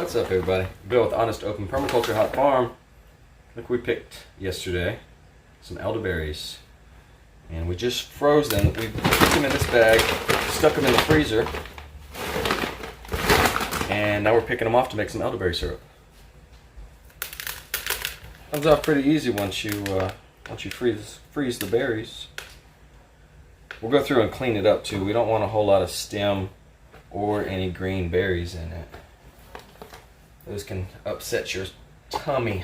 What's up, everybody? Bill with Honest Open Permaculture Hot Farm. Look, we picked yesterday some elderberries, and we just froze them. We put them in this bag, stuck them in the freezer, and now we're picking them off to make some elderberry syrup. Comes out pretty easy once you freeze the berries. We'll go through and clean it up too. We don't want a whole lot of stem or any green berries in it. Those can upset your tummy.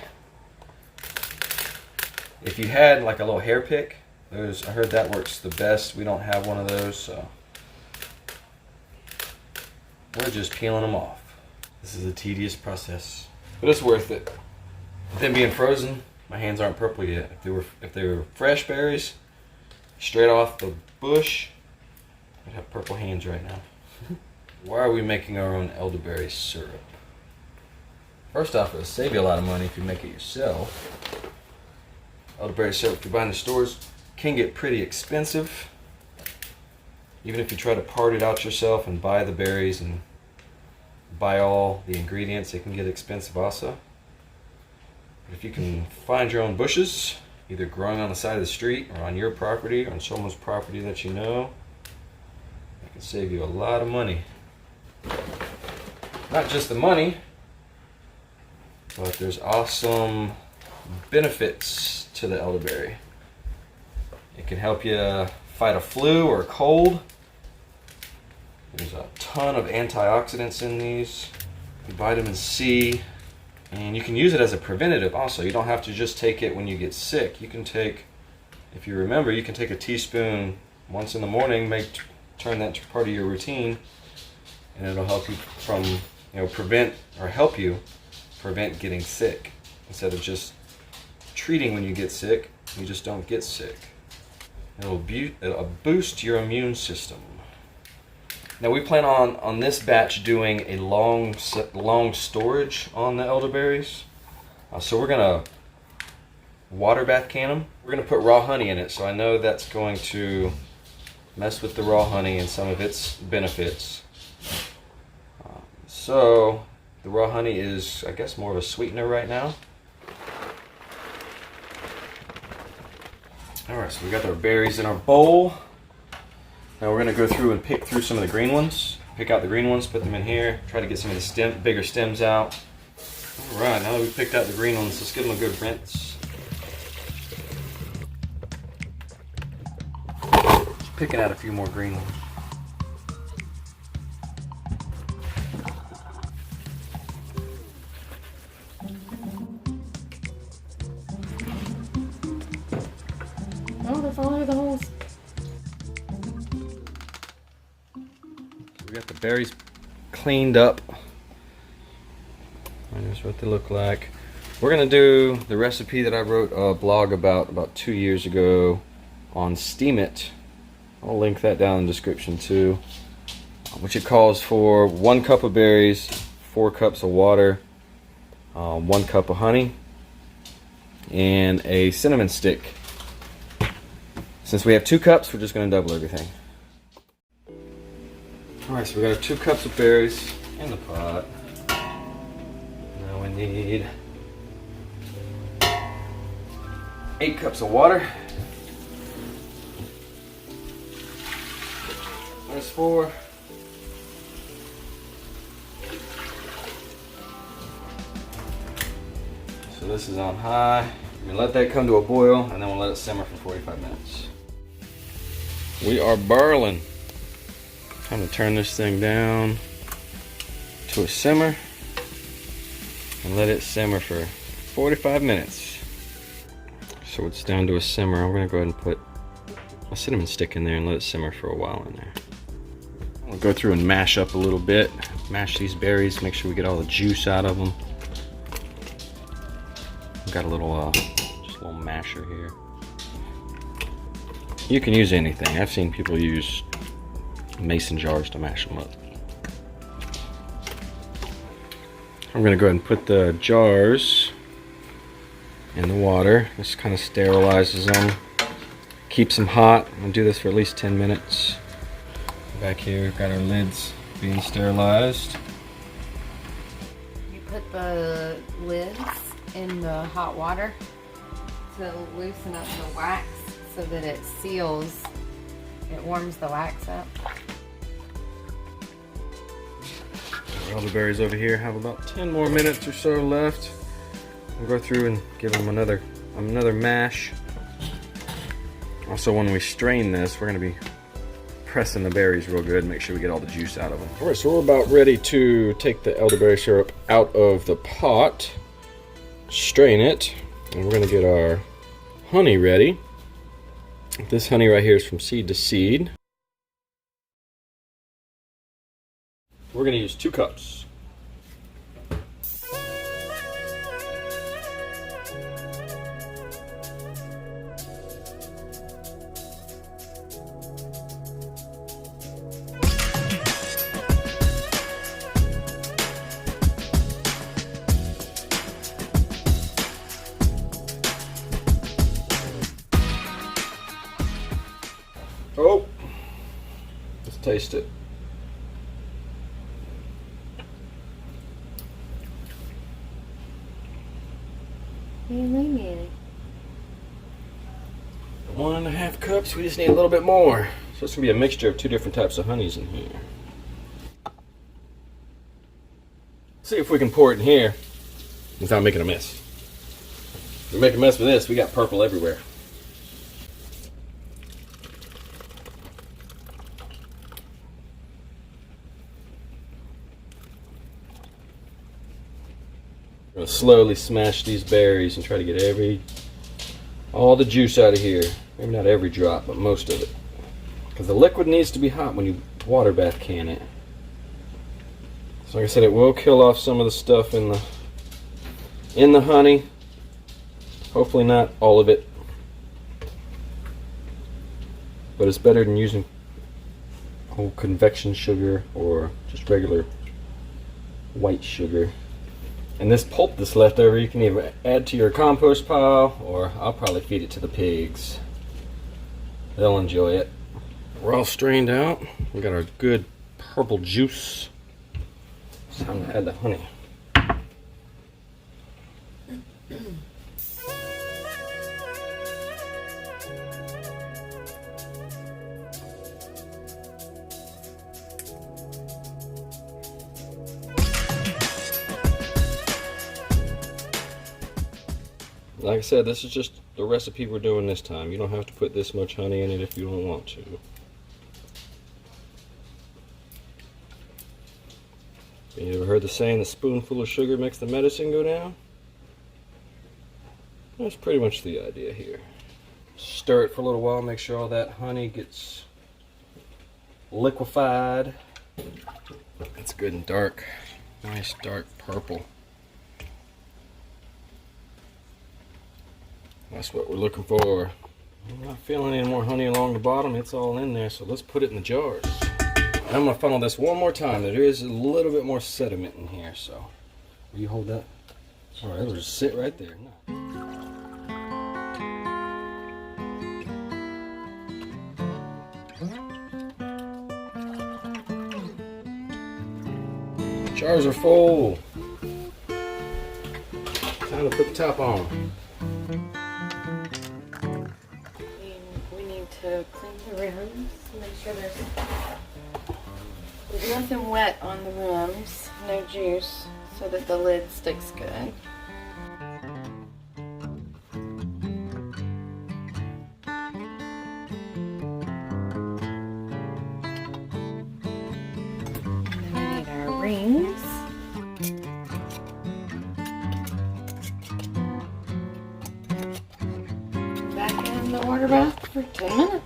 If you had like a little hair pick, I heard that works the best. We don't have one of those, so we're just peeling them off. This is a tedious process, but it's worth it. Them being frozen, my hands aren't purple yet. If they were fresh berries, straight off the bush, I'd have purple hands right now. Why are we making our own elderberry syrup? First off, it'll save you a lot of money if you make it yourself. Elderberry syrup, if you buy in the stores, can get pretty expensive. Even if you try to part it out yourself and buy the berries and buy all the ingredients, it can get expensive also. But if you can find your own bushes, either growing on the side of the street or on your property or on someone's property that you know, it can save you a lot of money. Not just the money, but there's awesome benefits to the elderberry. It can help you fight a flu or a cold. There's a ton of antioxidants in these, vitamin C, and you can use it as a preventative also. You don't have to just take it when you get sick. You can take, if you remember, you can take a teaspoon once in the morning, turn that to part of your routine, and it'll help you from, help you prevent getting sick. Instead of just treating when you get sick, you just don't get sick. It'll boost your immune system. Now we plan on this batch doing a long storage on the elderberries. So we're gonna water bath can them. We're gonna put raw honey in it, so I know that's going to mess with the raw honey and some of its benefits. So the raw honey is, I guess, more of a sweetener right now. Alright, so we got our berries in our bowl. Now we're going to go through and pick through some of the green ones. Pick out the green ones, put them in here. Try to get some of the bigger stems out. Alright, now that we've picked out the green ones, let's give them a good rinse. Just picking out a few more green ones. Oh, they're falling through the holes. We got the berries cleaned up. Here's what they look like. We're gonna do the recipe that I wrote a blog about 2 years ago on Steam It. I'll link that down in the description too. Which it calls for 1 cup of berries, 4 cups of water, 1 cup of honey, and a cinnamon stick. Since we have 2 cups, we're just going to double everything. Alright, so we got our 2 cups of berries in the pot. Now we need 8 cups of water. There's 4. So this is on high. We're going to let that come to a boil, and then we'll let it simmer for 45 minutes. We are barreling. Time to turn this thing down to a simmer and let it simmer for 45 minutes. So it's down to a simmer. I'm going to go ahead and put a cinnamon stick in there and let it simmer for a while in there. We'll go through and mash up a little bit. Mash these berries, make sure we get all the juice out of them. I've got a little, just a little masher here. You can use anything. I've seen people use mason jars to mash them up. I'm going to go ahead and put the jars in the water. This kind of sterilizes them, keeps them hot. I'm going to do this for at least 10 minutes. Back here we've got our lids being sterilized. the lids in the hot water to loosen up the wax so that it seals. It warms the wax up. Elderberries over here have about 10 more minutes or so left. We'll go through and give them another mash. Also, when we strain this, we're going to be pressing the berries real good, make sure we get all the juice out of them. All right, so we're about ready to take the elderberry syrup out of the pot, strain it, and we're going to get our honey ready. This honey right here is from seed to seed. We're going to use 2 cups. Oh, let's taste it. What do you mean? 1.5 cups. We just need a little bit more. So it's gonna be a mixture of 2 different types of honeys in here. See if we can pour it in here without making a mess. If we make a mess with this, we got purple everywhere. I'm gonna slowly smash these berries and try to get all the juice out of here. Maybe not every drop, but most of it. Because the liquid needs to be hot when you water bath can it. So like I said, it will kill off some of the stuff in the honey. Hopefully not all of it. But it's better than using whole convection sugar or just regular white sugar. And this pulp that's left over, you can either add to your compost pile, or I'll probably feed it to the pigs. They'll enjoy it. We're all strained out. We got our good purple juice. It's time to add the honey. Like I said, this is just the recipe we're doing this time. You don't have to put this much honey in it if you don't want to. You ever heard the saying, the spoonful of sugar makes the medicine go down? That's pretty much the idea here. Stir it for a little while, make sure all that honey gets liquefied. It's good and dark. Nice dark purple. That's what we're looking for. I'm not feeling any more honey along the bottom. It's all in there, so let's put it in the jars. I'm gonna funnel this one more time. There is a little bit more sediment in here, so will you hold that? All right, it'll just sit right there. Jars are full. Time to put the top on. To clean the rims, make sure there's nothing wet on the rims, no juice, so that the lid sticks good. And then we need our rings. Back in the water bath for 10 minutes.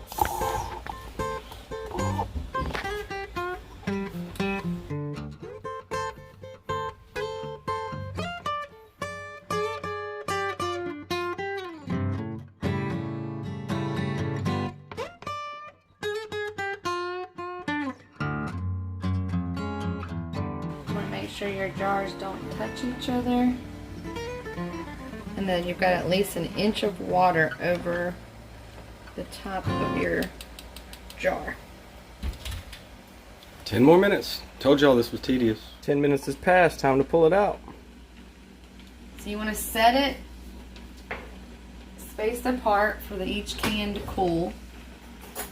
Make sure your jars don't touch each other, and then you've got at least an inch of water over the top of your jar. 10 more minutes. Told y'all this was tedious. 10 minutes has passed. Time to pull it out. So you want to set it spaced apart for each can to cool.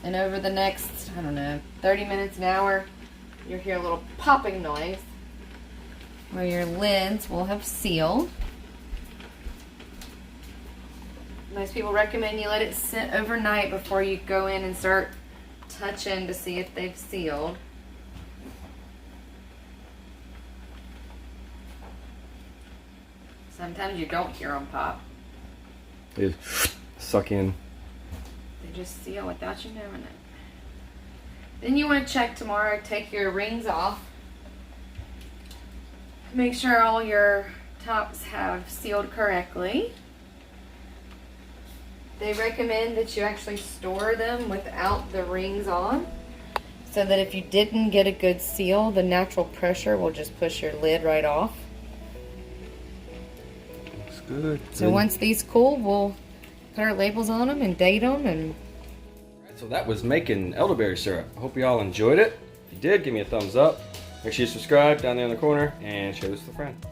And over the next, I don't know, 30 minutes, an hour, you'll hear a little popping noise where your lids will have sealed. Most people recommend you let it sit overnight before you go in and start touching to see if they've sealed. Sometimes you don't hear them pop. They suck in. They just seal without you knowing it. Then you want to check tomorrow, take your rings off. Make sure all your tops have sealed correctly. They recommend that you actually store them without the rings on, so that if you didn't get a good seal, the natural pressure will just push your lid right off. Looks good. So once these cool, we'll put our labels on them and date them. And so that was making elderberry syrup. I hope you all enjoyed it. If you did, give me a thumbs up. Make sure you subscribe down there in the corner and share this with a friend.